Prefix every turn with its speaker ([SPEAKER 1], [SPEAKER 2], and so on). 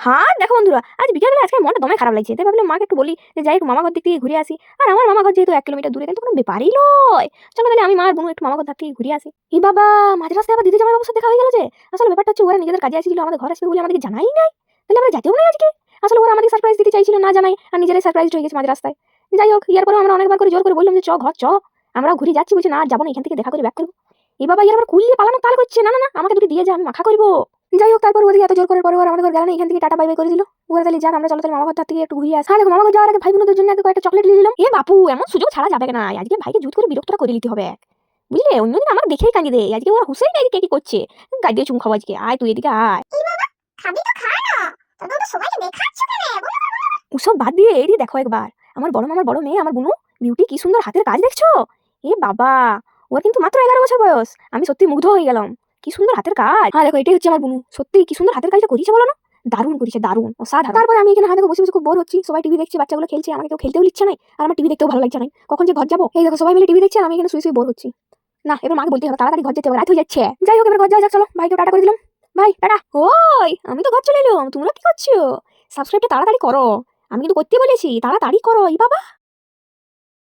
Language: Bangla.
[SPEAKER 1] হ্যাঁ দেখো বন্ধুরা, আজ বিকেলবেলা আজকে মনটা দমে খারাপ লাগছে, তাই ভাবলাম মাকে একটু বলি যে যাই একটু মামা ঘর দিক থেকে ঘুরে আসি। আর আমার মামা ঘর যেহেতু 1 কিলোমিটার দূরে, তাহলে তো কোনো ব্যাপারই নয়। চলো তাহলে আমি মা আর বোনু একটু মামা ঘর ধার থেকে ঘুরে আসি। এই বাবা, মাঝ রাস্তায় আবার দিদি জামাই বাবুর সাথে দেখা হয়ে গেল যে। আসলে ব্যাপারটা হচ্ছে ওরা নিজেদের কাজে আসছিল, আমাদের ঘর আসবে বলে আমাদেরকে জানাই নাই। তাহলে আমরা যেতেও নাই আজকে। আসলে ওরা আমাদের সারপ্রাইজ দিতে চাইছিল না জানাই, আর নিজেরাই সারপ্রাইজ হয়ে গেছে মাঝ রাস্তায়। যাই হোক, ইয়ার পরেও আমরা অনেকবার করে জোর করে বললাম যে চ ঘর চ, আমরাও ঘুরে যাচ্ছি, বলছে না যাবো না, এখান থেকে দেখা করে ব্যাক করবো। এই বাবা, ইয়ার আবার কুলিয়ে পালানো তাল করছে, না না না আমাকে দুটো দিয়ে যা, আমি মাখা করবো। যাই হোক, তারপর ওদিকে এত জোর করার পরে ওরা আমাদের ঘর গেল না, এখান থেকে টাটা বাই বাই করে দিল। ওরা তাহলে যাক, আমরা চলো তাহলে মামা ঘর থেকে একটু ঘুরিয়ে আসি। হ্যাঁ দেখো, মামা ঘর যাওয়ার আগে ভাই বোনদের জন্য আগে কয়েকটা চকলেট নিয়ে নিলাম। এ বাপু, এমন সুযোগ ছাড়া যাবে না, আজকে ভাইকে জুত করে বিরক্তটা করে নিতে হবে, বুঝলে? অন্যদিন আমার দেখেই কাঁদি দেয়, আজকে ওরা হুসেই নাই কি করছে, গাড়ি দিয়ে চুম খাবো আজকে। আয় তুই এদিকে আয়।
[SPEAKER 2] খাবি তো খা না, তবে তো সবাইকে দেখাচ্ছ কেন?
[SPEAKER 1] ওসব বাদ দিয়ে এদিকে দেখো একবার, আমার বড় মামার বড় মেয়ে আমার বুনু বিউটি, কি সুন্দর হাতের কাজ দেখছো? এ বাবা, ওর কিন্তু মাত্র 11 বছর বয়স। আমি সত্যি মুগ্ধ হয়ে গেলাম, কি সুন্দর হাতের কাজ। হ্যাঁ দেখো, এটাই হচ্ছে আমার বুনু, সত্যি কি সুন্দর হাতের কাজটা করেছে বলো না? দারুণ করেছে, দারুণ অসাধারণ। তারপরে আমি এখানে হাতে বসে বসে খুব বোর হচ্ছি, সবাই টিভি দেখছে, বাচ্চাগুলো খেলছে, আমাকে কেউ খেলতেও দিচ্ছে না। আর আমার টিভি দেখতেও ভালো লাগছে না, কখন যে ঘর যাবো। এই দেখো সবাই মিলে টিভি দেখছে আর আমি এখানে শুয়ে শুয়ে বোর হচ্ছি। না, এবার মাকে বলতে হবে, তাড়াতাড়ি ঘর যেতে হবে, রাত হয়ে যাচ্ছে। যাই হোক, এবার ঘর যাওয়া যাক, চলো ভাইকে টাটা করে দিলাম। ভাই টাটা। ওই আমি তো ঘর চলে এলাম, তোমরা কি করছো? সাবস্ক্রাইবটা তাড়াতাড়ি করো, আমি কিন্তু করতে বলেছি, তাড়াতাড়ি করো। এই বাবা।